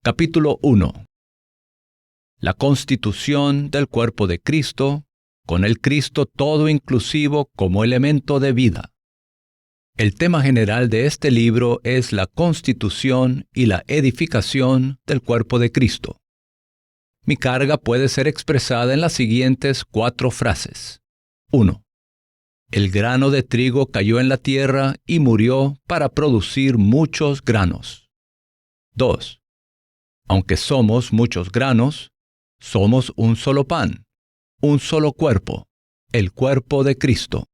Capítulo 1. La constitución del cuerpo de Cristo, con el Cristo todo inclusivo como elemento de vida. El tema general de este libro es la constitución y la edificación del cuerpo de Cristo. Mi carga puede ser expresada en las siguientes 4 frases. 1. El grano de trigo cayó en la tierra y murió para producir muchos granos. 2. Aunque somos muchos granos, somos un solo pan, un solo cuerpo, el cuerpo de Cristo.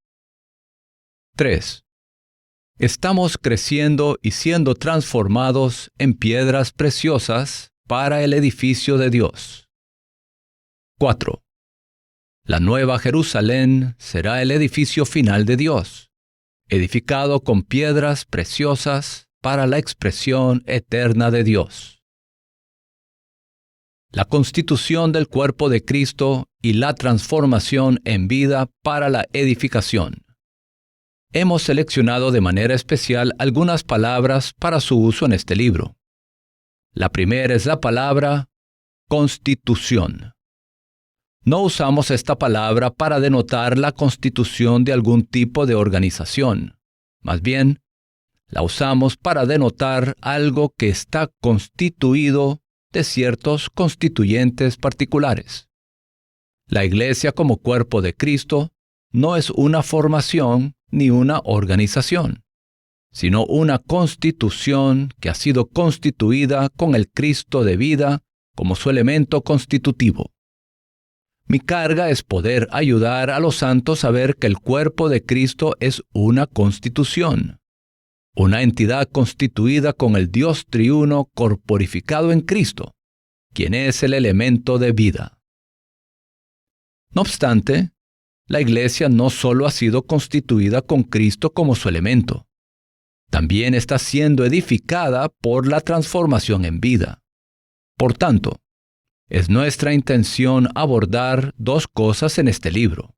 3. Estamos creciendo y siendo transformados en piedras preciosas para el edificio de Dios. 4. La Nueva Jerusalén será el edificio final de Dios, edificado con piedras preciosas para la expresión eterna de Dios. La constitución del cuerpo de Cristo y la transformación en vida para la edificación. Hemos seleccionado de manera especial algunas palabras para su uso en este libro. La primera es la palabra constitución. No usamos esta palabra para denotar la constitución de algún tipo de organización. Más bien, la usamos para denotar algo que está constituido de ciertos constituyentes particulares. La Iglesia como cuerpo de Cristo no es una formación ni una organización, sino una constitución que ha sido constituida con el Cristo de vida como su elemento constitutivo. Mi carga es poder ayudar a los santos a ver que el cuerpo de Cristo es una constitución, una entidad constituida con el Dios triuno corporificado en Cristo, quien es el elemento de vida. No obstante, la Iglesia no solo ha sido constituida con Cristo como su elemento, también está siendo edificada por la transformación en vida. Por tanto, es nuestra intención abordar 2 cosas en este libro.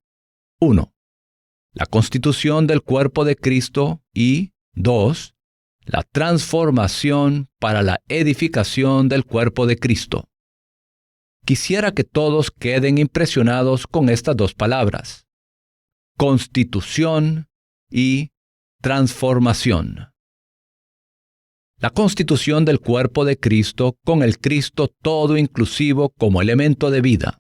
1. La constitución del cuerpo de Cristo y 2. La transformación para la edificación del cuerpo de Cristo. Quisiera que todos queden impresionados con estas 2 palabras: constitución y transformación. La constitución del cuerpo de Cristo con el Cristo todo inclusivo como elemento de vida.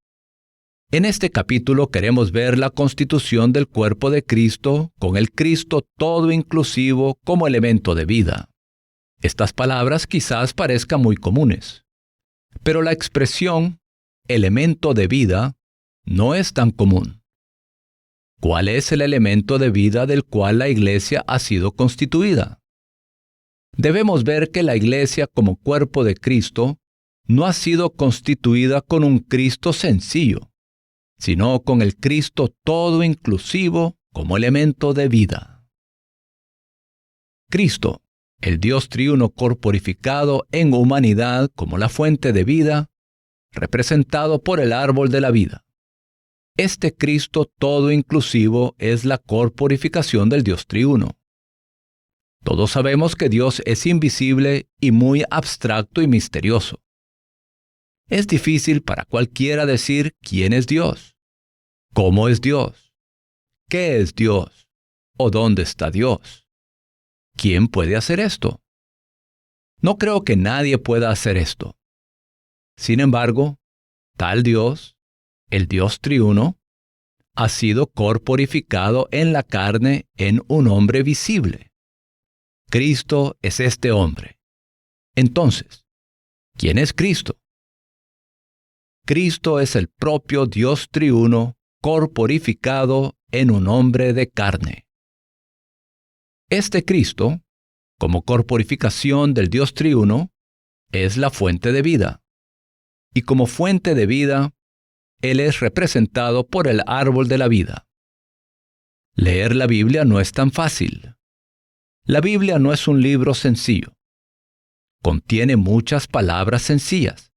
En este capítulo queremos ver la constitución del cuerpo de Cristo con el Cristo todo inclusivo como elemento de vida. Estas palabras quizás parezcan muy comunes, pero la expresión elemento de vida no es tan común. ¿Cuál es el elemento de vida del cual la Iglesia ha sido constituida? Debemos ver que la Iglesia como cuerpo de Cristo no ha sido constituida con un Cristo sencillo, sino con el Cristo todo inclusivo como elemento de vida. Cristo, el Dios triuno corporificado en humanidad como la fuente de vida, representado por el árbol de la vida. Este Cristo todo inclusivo es la corporificación del Dios triuno. Todos sabemos que Dios es invisible y muy abstracto y misterioso. Es difícil para cualquiera decir quién es Dios, cómo es Dios, qué es Dios o dónde está Dios. ¿Quién puede hacer esto? No creo que nadie pueda hacer esto. Sin embargo, tal Dios, el Dios triuno, ha sido corporificado en la carne en un hombre visible. Cristo es este hombre. Entonces, ¿quién es Cristo? Cristo es el propio Dios triuno corporificado en un hombre de carne. Este Cristo, como corporificación del Dios triuno, es la fuente de vida. Y como fuente de vida, Él es representado por el árbol de la vida. Leer la Biblia no es tan fácil. La Biblia no es un libro sencillo. Contiene muchas palabras sencillas,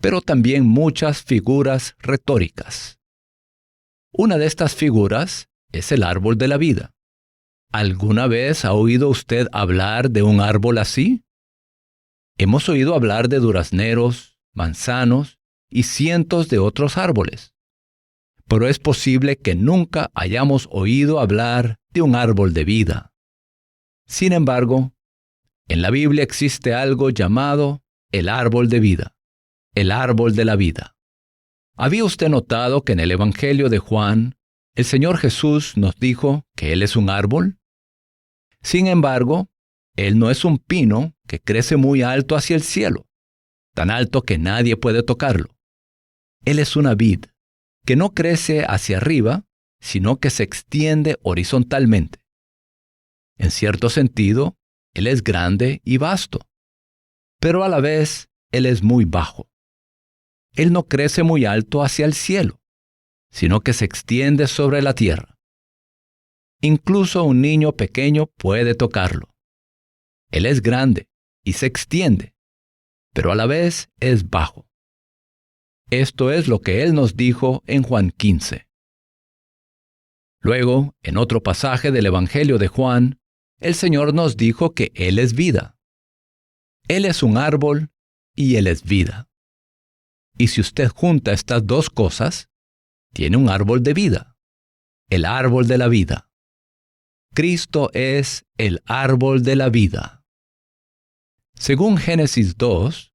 pero también muchas figuras retóricas. Una de estas figuras es el árbol de la vida. ¿Alguna vez ha oído usted hablar de un árbol así? Hemos oído hablar de durazneros, manzanos y cientos de otros árboles. Pero es posible que nunca hayamos oído hablar de un árbol de vida. Sin embargo, en la Biblia existe algo llamado el árbol de vida, el árbol de la vida. ¿Había usted notado que en el Evangelio de Juan, el Señor Jesús nos dijo que Él es un árbol? Sin embargo, Él no es un pino que crece muy alto hacia el cielo, tan alto que nadie puede tocarlo. Él es una vid que no crece hacia arriba, sino que se extiende horizontalmente. En cierto sentido, Él es grande y vasto, pero a la vez Él es muy bajo. Él no crece muy alto hacia el cielo, sino que se extiende sobre la tierra. Incluso un niño pequeño puede tocarlo. Él es grande y se extiende, pero a la vez es bajo. Esto es lo que Él nos dijo en Juan 15. Luego, en otro pasaje del Evangelio de Juan, el Señor nos dijo que Él es vida. Él es un árbol y Él es vida. Y si usted junta estas dos cosas, tiene un árbol de vida, el árbol de la vida. Cristo es el árbol de la vida. Según Génesis 2,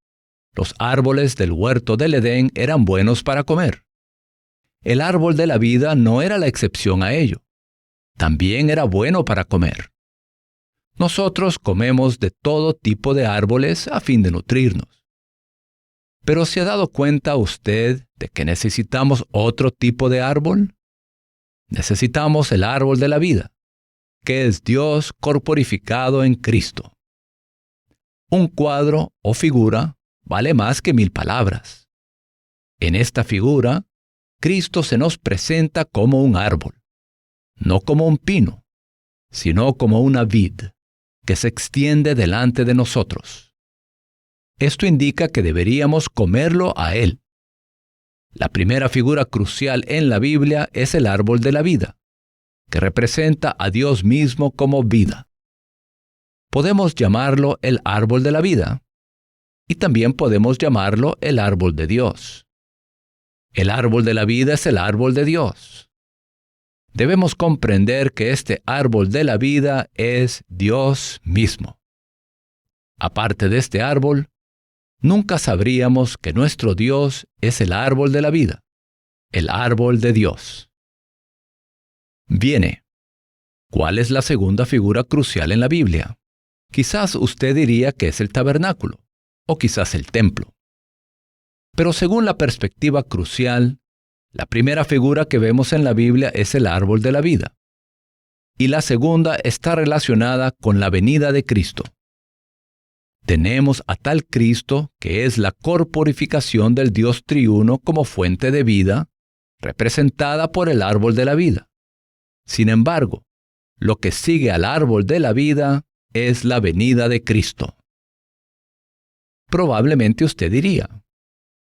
los árboles del huerto del Edén eran buenos para comer. El árbol de la vida no era la excepción a ello. También era bueno para comer. Nosotros comemos de todo tipo de árboles a fin de nutrirnos. ¿Pero se ha dado cuenta usted de que necesitamos otro tipo de árbol? Necesitamos el árbol de la vida, que es Dios corporificado en Cristo. Un cuadro o figura vale más que 1000 palabras. En esta figura, Cristo se nos presenta como un árbol, no como un pino, sino como una vid que se extiende delante de nosotros. Esto indica que deberíamos comerlo a Él. La primera figura crucial en la Biblia es el árbol de la vida, que representa a Dios mismo como vida. Podemos llamarlo el árbol de la vida, y también podemos llamarlo el árbol de Dios. El árbol de la vida es el árbol de Dios. Debemos comprender que este árbol de la vida es Dios mismo. Aparte de este árbol, nunca sabríamos que nuestro Dios es el árbol de la vida, el árbol de Dios. Viene. ¿Cuál es la segunda figura crucial en la Biblia? Quizás usted diría que es el tabernáculo, o quizás el templo. Pero según la perspectiva crucial, la primera figura que vemos en la Biblia es el árbol de la vida, y la segunda está relacionada con la venida de Cristo. Tenemos a tal Cristo que es la corporificación del Dios triuno como fuente de vida, representada por el árbol de la vida. Sin embargo, lo que sigue al árbol de la vida es la venida de Cristo. Probablemente usted diría,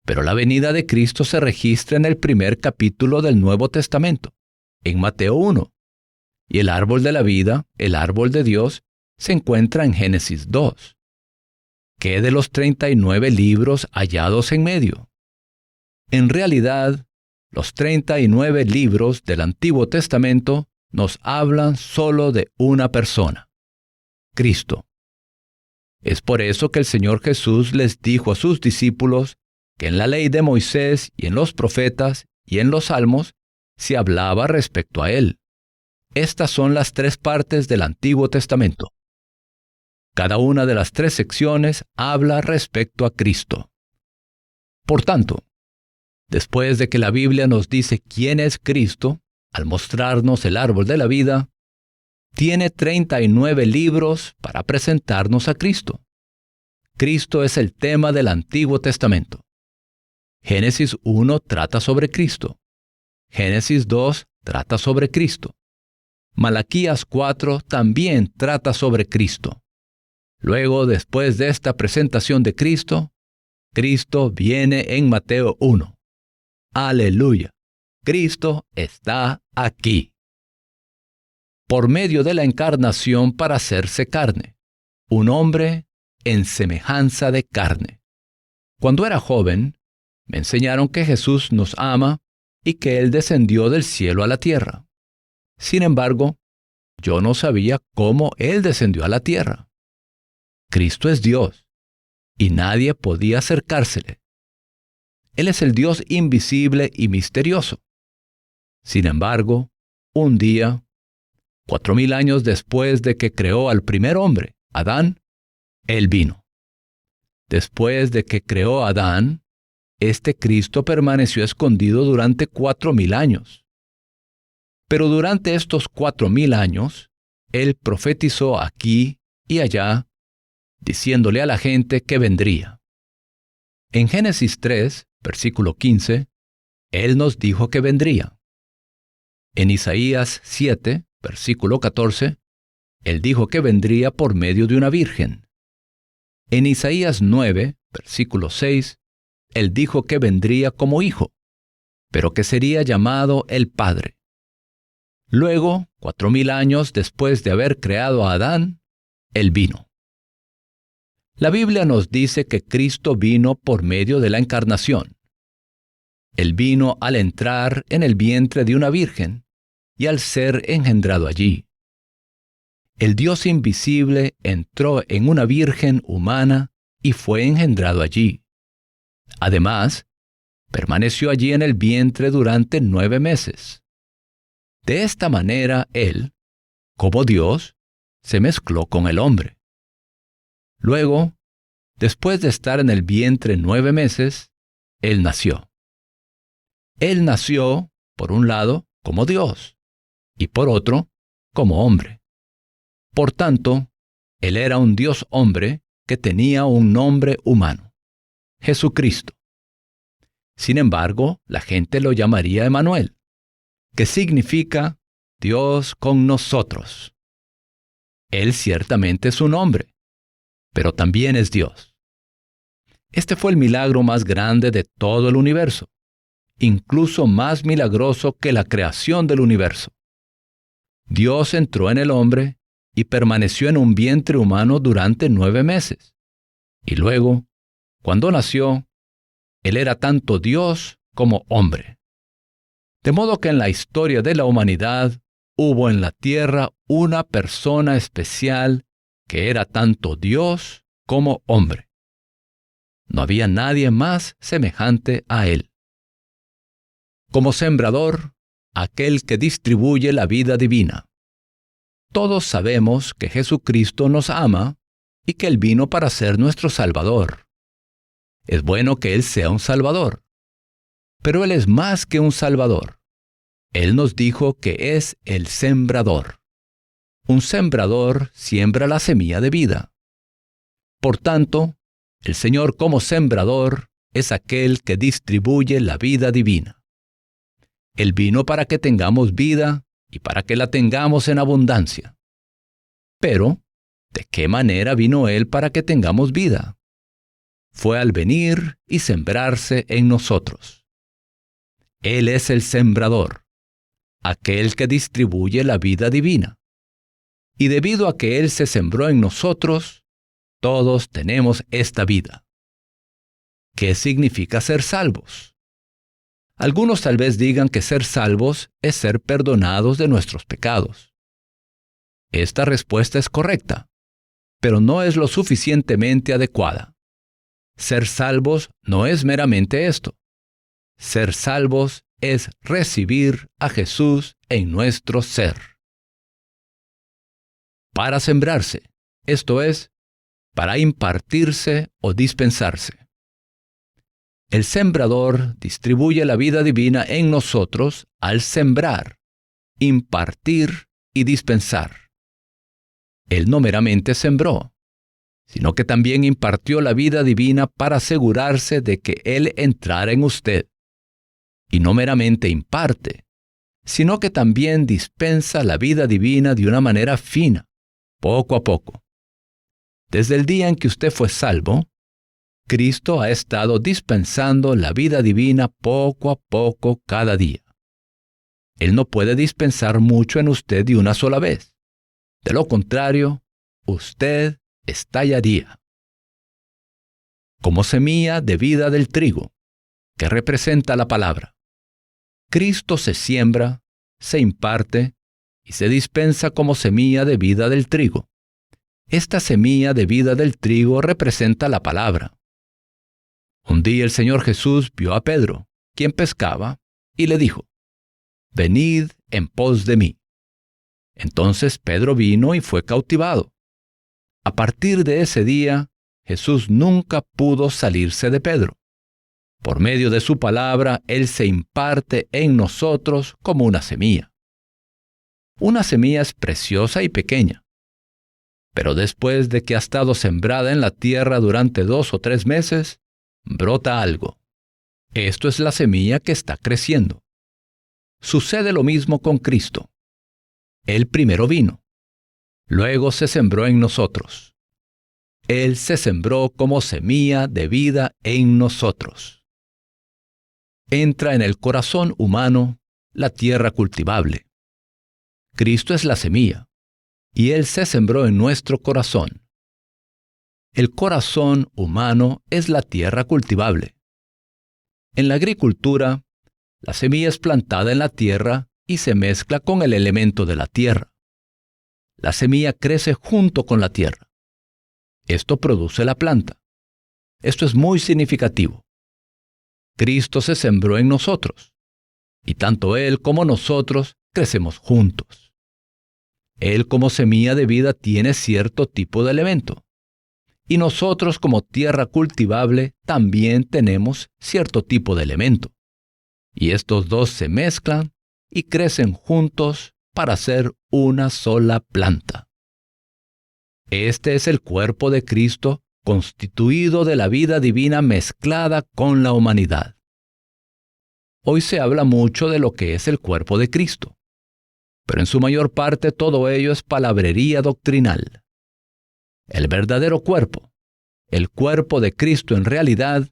pero la venida de Cristo se registra en el primer capítulo del Nuevo Testamento, en Mateo 1, y el árbol de la vida, el árbol de Dios, se encuentra en Génesis 2. ¿Qué de los 39 libros hallados en medio? En realidad, los 39 libros del Antiguo Testamento nos hablan solo de una persona, Cristo. Es por eso que el Señor Jesús les dijo a sus discípulos que en la ley de Moisés y en los profetas y en los salmos se hablaba respecto a Él. Estas son las 3 partes del Antiguo Testamento. Cada una de las 3 secciones habla respecto a Cristo. Por tanto, después de que la Biblia nos dice quién es Cristo, al mostrarnos el árbol de la vida, tiene 39 libros para presentarnos a Cristo. Cristo es el tema del Antiguo Testamento. Génesis 1 trata sobre Cristo. Génesis 2 trata sobre Cristo. Malaquías 4 también trata sobre Cristo. Luego, después de esta presentación de Cristo, Cristo viene en Mateo 1. ¡Aleluya! Cristo está aquí. Por medio de la encarnación para hacerse carne, un hombre en semejanza de carne. Cuando era joven, me enseñaron que Jesús nos ama y que Él descendió del cielo a la tierra. Sin embargo, yo no sabía cómo Él descendió a la tierra. Cristo es Dios, y nadie podía acercársele. Él es el Dios invisible y misterioso. Sin embargo, un día, 4000 años después de que creó al primer hombre, Adán, Él vino. Después de que creó a Adán, este Cristo permaneció escondido durante 4000 años. Pero durante estos 4000 años, Él profetizó aquí y allá, diciéndole a la gente que vendría. En Génesis 3, versículo 15, Él nos dijo que vendría. En Isaías 7, versículo 14, Él dijo que vendría por medio de una virgen. En Isaías 9, versículo 6, Él dijo que vendría como hijo, pero que sería llamado el Padre. Luego, 4000 años después de haber creado a Adán, Él vino. La Biblia nos dice que Cristo vino por medio de la encarnación. Él vino al entrar en el vientre de una virgen y al ser engendrado allí. El Dios invisible entró en una virgen humana y fue engendrado allí. Además, permaneció allí en el vientre durante 9 meses. De esta manera, Él, como Dios, se mezcló con el hombre. Luego, después de estar en el vientre 9 meses, Él nació. Él nació, por un lado, como Dios, y por otro, como hombre. Por tanto, Él era un Dios hombre que tenía un nombre humano, Jesucristo. Sin embargo, la gente lo llamaría Emmanuel, que significa Dios con nosotros. Él ciertamente es un hombre, pero también es Dios. Este fue el milagro más grande de todo el universo, incluso más milagroso que la creación del universo. Dios entró en el hombre y permaneció en un vientre humano durante 9 meses. Y luego, cuando nació, Él era tanto Dios como hombre. De modo que en la historia de la humanidad hubo en la tierra una persona especial que era tanto Dios como hombre. No había nadie más semejante a Él. Como sembrador, aquel que distribuye la vida divina. Todos sabemos que Jesucristo nos ama y que Él vino para ser nuestro Salvador. Es bueno que Él sea un Salvador, pero Él es más que un Salvador. Él nos dijo que es el sembrador. Un sembrador siembra la semilla de vida. Por tanto, el Señor como sembrador es aquel que distribuye la vida divina. Él vino para que tengamos vida y para que la tengamos en abundancia. Pero, ¿de qué manera vino Él para que tengamos vida? Fue al venir y sembrarse en nosotros. Él es el sembrador, aquel que distribuye la vida divina. Y debido a que Él se sembró en nosotros, todos tenemos esta vida. ¿Qué significa ser salvos? Algunos tal vez digan que ser salvos es ser perdonados de nuestros pecados. Esta respuesta es correcta, pero no es lo suficientemente adecuada. Ser salvos no es meramente esto. Ser salvos es recibir a Jesús en nuestro ser. Para sembrarse, esto es, para impartirse o dispensarse. El sembrador distribuye la vida divina en nosotros al sembrar, impartir y dispensar. Él no meramente sembró, sino que también impartió la vida divina para asegurarse de que Él entrara en usted. Y no meramente imparte, sino que también dispensa la vida divina de una manera fina, poco a poco. Desde el día en que usted fue salvo, Cristo ha estado dispensando la vida divina poco a poco cada día. Él no puede dispensar mucho en usted de una sola vez. De lo contrario, usted estallaría. como semilla de vida del trigo, que representa la palabra. Cristo se siembra, se imparte y se dispensa como semilla de vida del trigo. Esta semilla de vida del trigo representa la palabra. Un día el Señor Jesús vio a Pedro, quien pescaba, y le dijo: «Venid en pos de mí». Entonces Pedro vino y fue cautivado. A partir de ese día, Jesús nunca pudo salirse de Pedro. Por medio de su palabra, Él se imparte en nosotros como una semilla. Una semilla es preciosa y pequeña. Pero después de que ha estado sembrada en la tierra durante 2 o 3 meses, brota algo. Esto es la semilla que está creciendo. Sucede lo mismo con Cristo. Él primero vino. Luego se sembró en nosotros. Él se sembró como semilla de vida en nosotros. Entra en el corazón humano la tierra cultivable. Cristo es la semilla, y Él se sembró en nuestro corazón. El corazón humano es la tierra cultivable. En la agricultura, la semilla es plantada en la tierra y se mezcla con el elemento de la tierra. La semilla crece junto con la tierra. Esto produce la planta. Esto es muy significativo. Cristo se sembró en nosotros, y tanto Él como nosotros crecemos juntos. Él como semilla de vida tiene cierto tipo de elemento, y nosotros como tierra cultivable también tenemos cierto tipo de elemento. Y estos dos se mezclan y crecen juntos para ser una sola planta. Este es el cuerpo de Cristo, constituido de la vida divina mezclada con la humanidad. Hoy se habla mucho de lo que es el cuerpo de Cristo, pero en su mayor parte todo ello es palabrería doctrinal. El verdadero cuerpo, el cuerpo de Cristo en realidad,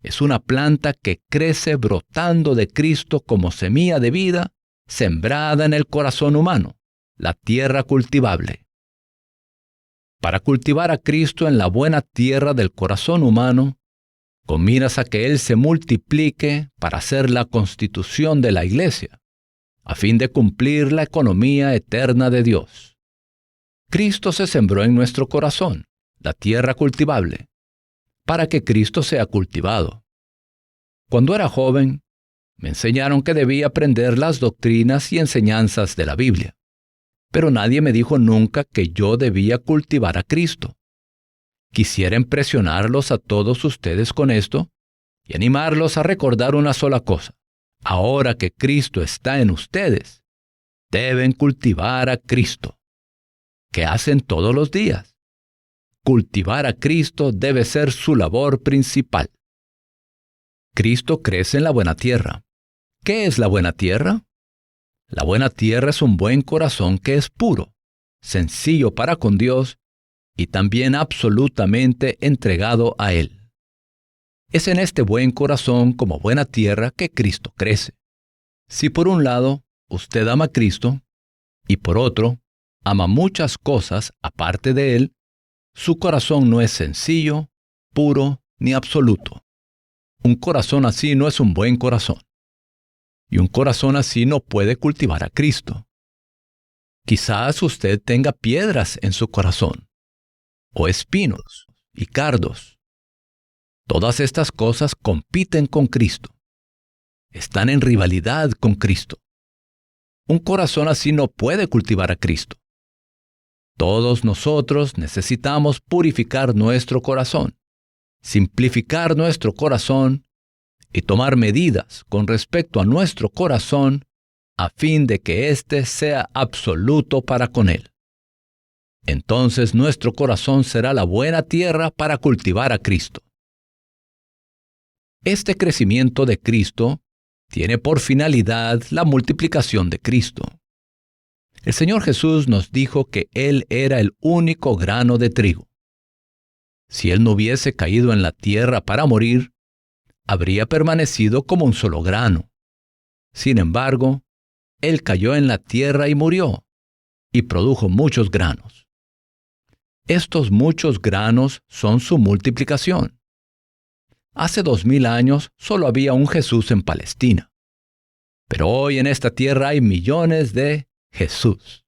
es una planta que crece brotando de Cristo como semilla de vida, sembrada en el corazón humano, la tierra cultivable. Para cultivar a Cristo en la buena tierra del corazón humano, con miras a que Él se multiplique para hacer la constitución de la iglesia, a fin de cumplir la economía eterna de Dios. Cristo se sembró en nuestro corazón, la tierra cultivable, para que Cristo sea cultivado. Cuando era joven, me enseñaron que debía aprender las doctrinas y enseñanzas de la Biblia, pero nadie me dijo nunca que yo debía cultivar a Cristo. Quisiera impresionarlos a todos ustedes con esto y animarlos a recordar una sola cosa. Ahora que Cristo está en ustedes, deben cultivar a Cristo. ¿Qué hacen todos los días? Cultivar a Cristo debe ser su labor principal. Cristo crece en la buena tierra. ¿Qué es la buena tierra? La buena tierra es un buen corazón que es puro, sencillo para con Dios y también absolutamente entregado a Él. Es en este buen corazón como buena tierra que Cristo crece. Si por un lado usted ama a Cristo y por otro ama muchas cosas aparte de Él, su corazón no es sencillo, puro ni absoluto. Un corazón así no es un buen corazón. Y un corazón así no puede cultivar a Cristo. Quizás usted tenga piedras en su corazón, o espinos y cardos. Todas estas cosas compiten con Cristo. Están en rivalidad con Cristo. Un corazón así no puede cultivar a Cristo. Todos nosotros necesitamos purificar nuestro corazón, simplificar nuestro corazón y tomar medidas con respecto a nuestro corazón a fin de que éste sea absoluto para con Él. Entonces nuestro corazón será la buena tierra para cultivar a Cristo. Este crecimiento de Cristo tiene por finalidad la multiplicación de Cristo. El Señor Jesús nos dijo que Él era el único grano de trigo. Si Él no hubiese caído en la tierra para morir, habría permanecido como un solo grano. Sin embargo, Él cayó en la tierra y murió, y produjo muchos granos. Estos muchos granos son su multiplicación. Hace 2000 años solo había un Jesús en Palestina. Pero hoy en esta tierra hay millones de Jesús.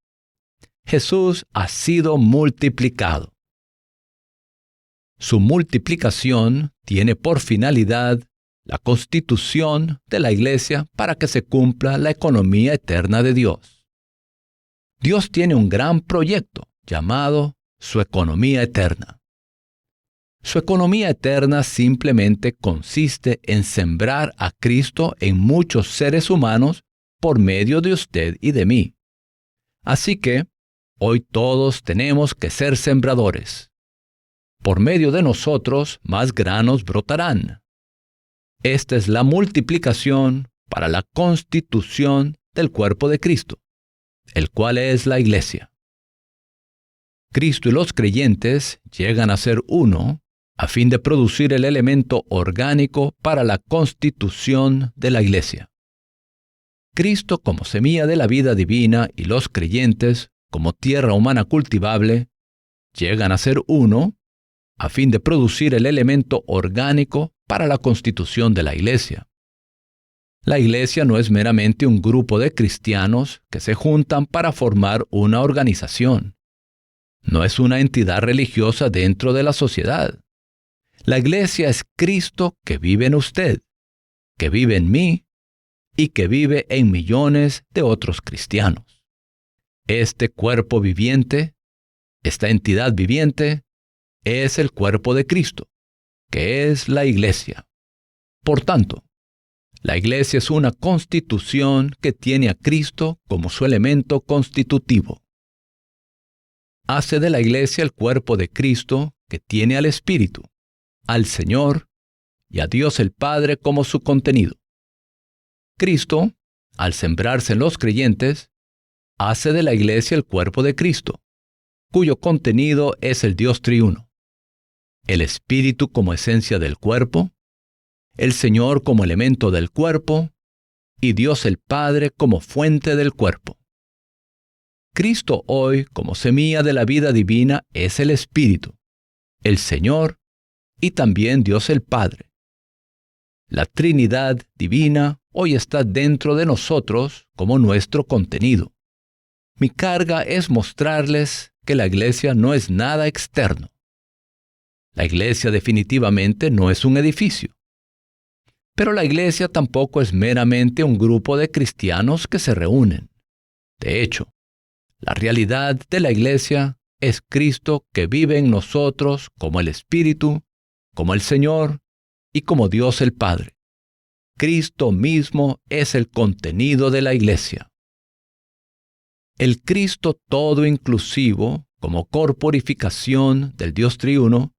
Jesús ha sido multiplicado. Su multiplicación tiene por finalidad la constitución de la Iglesia para que se cumpla la economía eterna de Dios. Dios tiene un gran proyecto llamado su economía eterna. Su economía eterna simplemente consiste en sembrar a Cristo en muchos seres humanos por medio de usted y de mí. Así que, hoy todos tenemos que ser sembradores. Por medio de nosotros, más granos brotarán. Esta es la multiplicación para la constitución del cuerpo de Cristo, el cual es la Iglesia. Cristo y los creyentes llegan a ser uno a fin de producir el elemento orgánico para la constitución de la Iglesia. Cristo como semilla de la vida divina y los creyentes como tierra humana cultivable llegan a ser uno a fin de producir el elemento orgánico para la constitución de la Iglesia. La Iglesia no es meramente un grupo de cristianos que se juntan para formar una organización. No es una entidad religiosa dentro de la sociedad. La Iglesia es Cristo que vive en usted, que vive en mí y que vive en millones de otros cristianos. Este cuerpo viviente, esta entidad viviente, es el cuerpo de Cristo, que es la Iglesia. Por tanto, la Iglesia es una constitución que tiene a Cristo como su elemento constitutivo. Hace de la Iglesia el cuerpo de Cristo que tiene al Espíritu, al Señor y a Dios el Padre como su contenido. Cristo, al sembrarse en los creyentes, hace de la Iglesia el cuerpo de Cristo, cuyo contenido es el Dios triuno. El Espíritu como esencia del cuerpo, el Señor como elemento del cuerpo y Dios el Padre como fuente del cuerpo. Cristo hoy, como semilla de la vida divina, es el Espíritu, el Señor y también Dios el Padre. La Trinidad divina hoy está dentro de nosotros como nuestro contenido. Mi carga es mostrarles que la Iglesia no es nada externo. La Iglesia definitivamente no es un edificio. Pero la Iglesia tampoco es meramente un grupo de cristianos que se reúnen. De hecho, la realidad de la Iglesia es Cristo que vive en nosotros como el Espíritu, como el Señor y como Dios el Padre. Cristo mismo es el contenido de la Iglesia. El Cristo todo inclusivo, como corporificación del Dios triuno,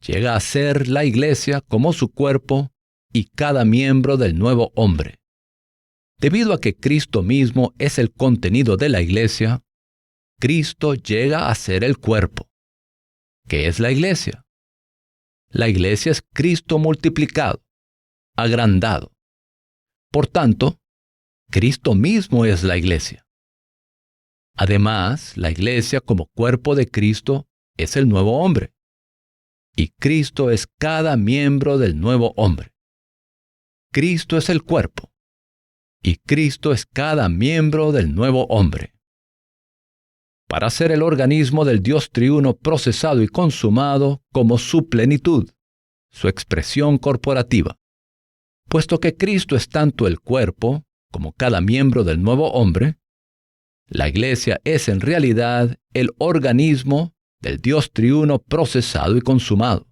llega a ser la Iglesia como su cuerpo y cada miembro del nuevo hombre. Debido a que Cristo mismo es el contenido de la Iglesia, Cristo llega a ser el cuerpo. ¿Qué es la Iglesia? La Iglesia es Cristo multiplicado, agrandado. Por tanto, Cristo mismo es la Iglesia. Además, la Iglesia como cuerpo de Cristo es el nuevo hombre. Y Cristo es cada miembro del nuevo hombre. Cristo es el cuerpo. Y Cristo es cada miembro del nuevo hombre. Para ser el organismo del Dios triuno procesado y consumado como su plenitud, su expresión corporativa. Puesto que Cristo es tanto el cuerpo como cada miembro del nuevo hombre, la Iglesia es en realidad el organismo del Dios triuno procesado y consumado.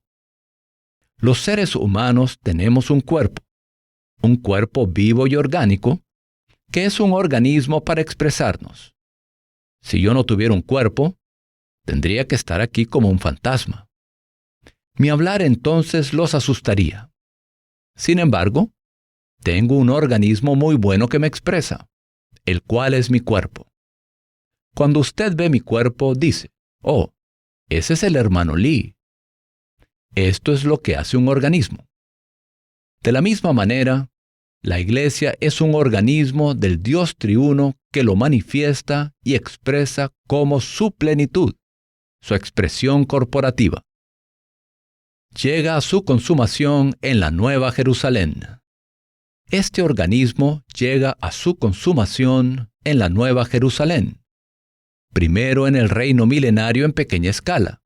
Los seres humanos tenemos un cuerpo vivo y orgánico, que es un organismo para expresarnos. Si yo no tuviera un cuerpo, tendría que estar aquí como un fantasma. Mi hablar entonces los asustaría. Sin embargo, tengo un organismo muy bueno que me expresa, el cual es mi cuerpo. Cuando usted ve mi cuerpo, dice, «Oh, ese es el hermano Lee». Esto es lo que hace un organismo. De la misma manera, la Iglesia es un organismo del Dios triuno que lo manifiesta y expresa como su plenitud, su expresión corporativa. llega a su consumación en la Nueva Jerusalén. Este organismo llega a su consumación en la Nueva Jerusalén, primero en el reino milenario en pequeña escala,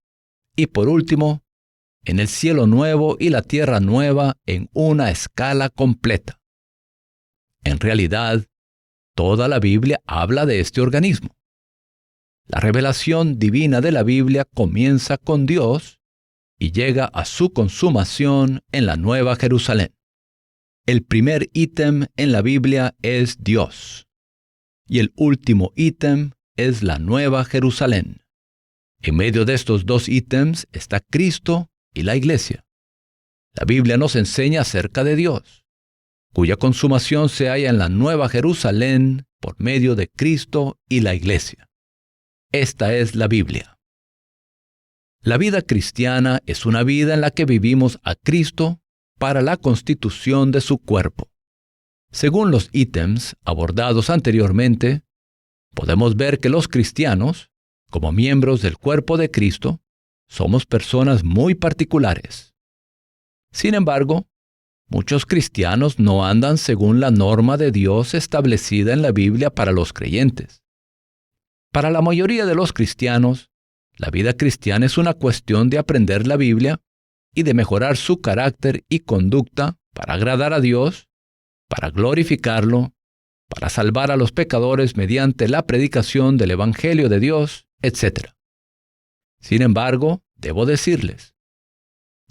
y por último, en el cielo nuevo y la tierra nueva en una escala completa. En realidad, toda la Biblia habla de este organismo. La revelación divina de la Biblia comienza con Dios y llega a su consumación en la Nueva Jerusalén. El primer ítem en la Biblia es Dios, y el último ítem es la Nueva Jerusalén. En medio de estos dos ítems está Cristo y la Iglesia. La Biblia nos enseña acerca de Dios, cuya consumación se halla en la Nueva Jerusalén por medio de Cristo y la Iglesia. Esta es la Biblia. La vida cristiana es una vida en la que vivimos a Cristo para la constitución de su cuerpo. Según los ítems abordados anteriormente, podemos ver que los cristianos, como miembros del cuerpo de Cristo, somos personas muy particulares. Sin embargo, muchos cristianos no andan según la norma de Dios establecida en la Biblia para los creyentes. Para la mayoría de los cristianos, la vida cristiana es una cuestión de aprender la Biblia y de mejorar su carácter y conducta para agradar a Dios, para glorificarlo, para salvar a los pecadores mediante la predicación del Evangelio de Dios, etc. Sin embargo, debo decirles,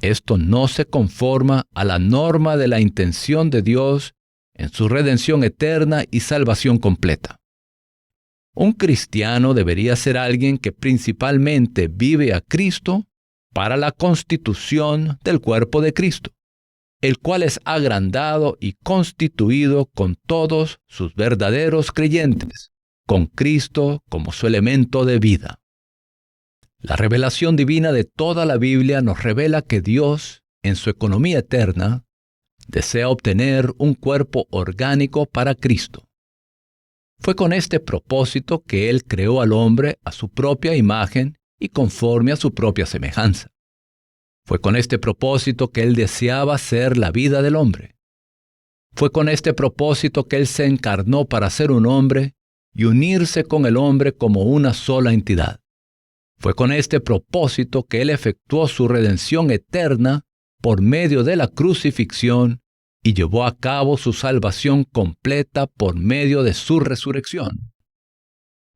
esto no se conforma a la norma de la intención de Dios en su redención eterna y salvación completa. Un cristiano debería ser alguien que principalmente vive a Cristo para la constitución del cuerpo de Cristo, el cual es agrandado y constituido con todos sus verdaderos creyentes, con Cristo como su elemento de vida. La revelación divina de toda la Biblia nos revela que Dios, en su economía eterna, desea obtener un cuerpo orgánico para Cristo. Fue con este propósito que Él creó al hombre a su propia imagen y conforme a su propia semejanza. Fue con este propósito que Él deseaba ser la vida del hombre. Fue con este propósito que Él se encarnó para ser un hombre y unirse con el hombre como una sola entidad. Fue con este propósito que Él efectuó su redención eterna por medio de la crucifixión y llevó a cabo su salvación completa por medio de su resurrección.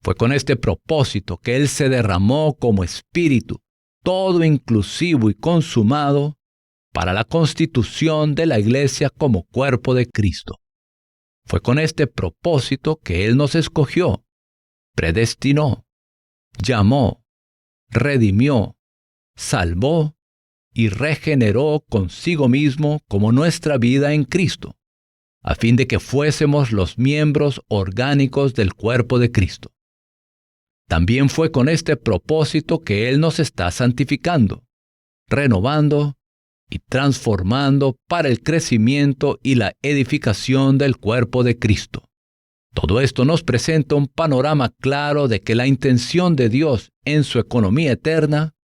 Fue con este propósito que Él se derramó como espíritu, todo inclusivo y consumado, para la constitución de la Iglesia como cuerpo de Cristo. Fue con este propósito que Él nos escogió, predestinó, llamó, redimió, salvó y regeneró consigo mismo como nuestra vida en Cristo, a fin de que fuésemos los miembros orgánicos del cuerpo de Cristo. También fue con este propósito que Él nos está santificando, renovando y transformando para el crecimiento y la edificación del cuerpo de Cristo. Todo esto nos presenta un panorama claro de que la intención de Dios en su economía eterna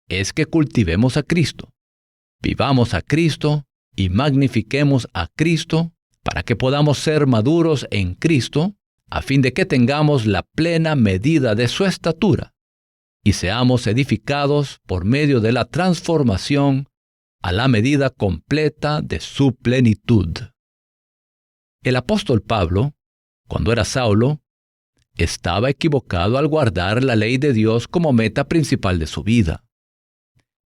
es que cultivemos a Cristo, vivamos a Cristo y magnifiquemos a Cristo para que podamos ser maduros en Cristo, a fin de que tengamos la plena medida de su estatura y seamos edificados por medio de la transformación a la medida completa de su plenitud. El apóstol Pablo, cuando era Saulo, estaba equivocado al guardar la ley de Dios como meta principal de su vida.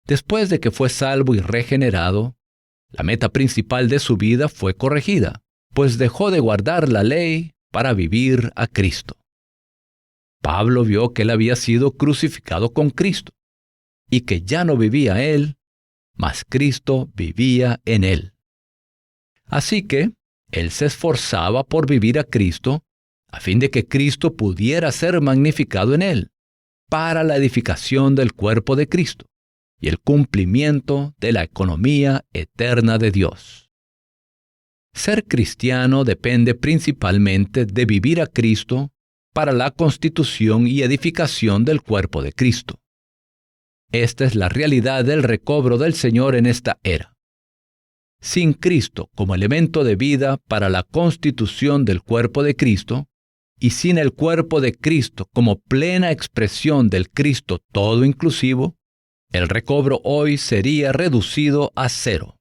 Después de que fue salvo y regenerado, la meta principal de su vida fue corregida, pues dejó de guardar la ley para vivir a Cristo. Pablo vio que él había sido crucificado con Cristo, y que ya no vivía él, mas Cristo vivía en él. Así que él se esforzaba por vivir a Cristo, a fin de que Cristo pudiera ser magnificado en él, para la edificación del cuerpo de Cristo y el cumplimiento de la economía eterna de Dios. Ser cristiano depende principalmente de vivir a Cristo para la constitución y edificación del cuerpo de Cristo. Esta es la realidad del recobro del Señor en esta era. Sin Cristo como elemento de vida para la constitución del cuerpo de Cristo, y sin el cuerpo de Cristo como plena expresión del Cristo todo inclusivo, el recobro hoy sería reducido a cero.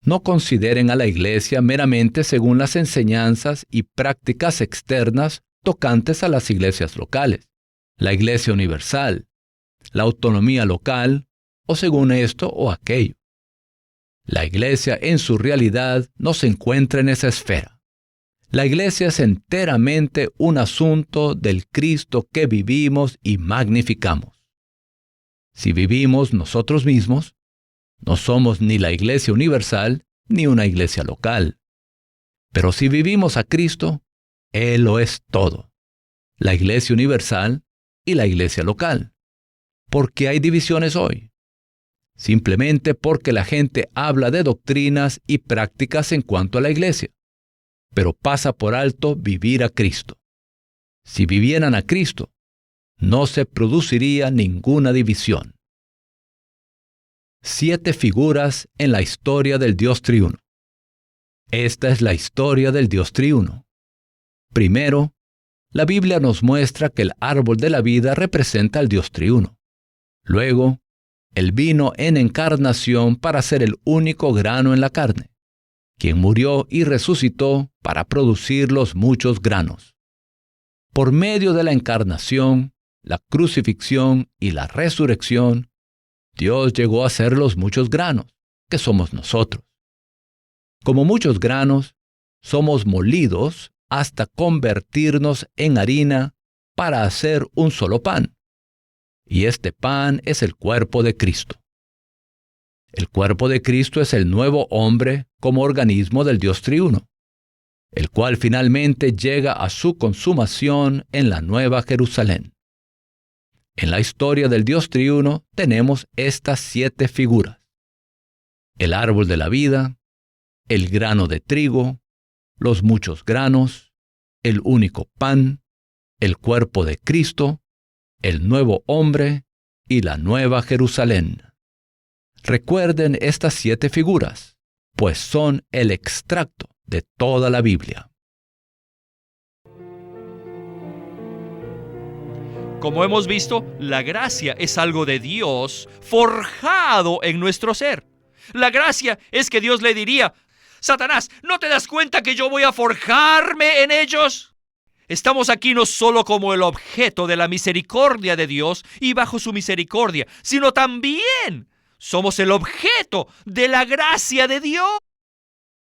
No consideren a la Iglesia meramente según las enseñanzas y prácticas externas tocantes a las iglesias locales, la Iglesia Universal, la autonomía local, o según esto o aquello. La Iglesia en su realidad no se encuentra en esa esfera. La Iglesia es enteramente un asunto del Cristo que vivimos y magnificamos. Si vivimos nosotros mismos, no somos ni la Iglesia Universal ni una iglesia local. Pero si vivimos a Cristo, Él lo es todo, la Iglesia Universal y la iglesia local. ¿Por qué hay divisiones hoy? Simplemente porque la gente habla de doctrinas y prácticas en cuanto a la iglesia, pero pasa por alto vivir a Cristo. Si vivieran a Cristo, no se produciría ninguna división. 7 figuras en la historia del Dios triuno. Esta es la historia del Dios triuno. Primero, la Biblia nos muestra que el árbol de la vida representa al Dios triuno. Luego, Él vino en encarnación para ser el único grano en la carne, quien murió y resucitó para producir los muchos granos. Por medio de la encarnación, la crucifixión y la resurrección, Dios llegó a ser los muchos granos, que somos nosotros. Como muchos granos, somos molidos hasta convertirnos en harina para hacer un solo pan. Y este pan es el cuerpo de Cristo. El cuerpo de Cristo es el nuevo hombre como organismo del Dios triuno, el cual finalmente llega a su consumación en la Nueva Jerusalén. En la historia del Dios triuno tenemos estas 7 figuras: el árbol de la vida, el grano de trigo, los muchos granos, el único pan, el cuerpo de Cristo, el nuevo hombre y la Nueva Jerusalén. Recuerden estas 7 figuras, pues son el extracto de toda la Biblia. Como hemos visto, la gracia es algo de Dios forjado en nuestro ser. La gracia es que Dios le diría: Satanás, ¿no te das cuenta que yo voy a forjarme en ellos? Estamos aquí no solo como el objeto de la misericordia de Dios y bajo su misericordia, sino también somos el objeto de la gracia de Dios.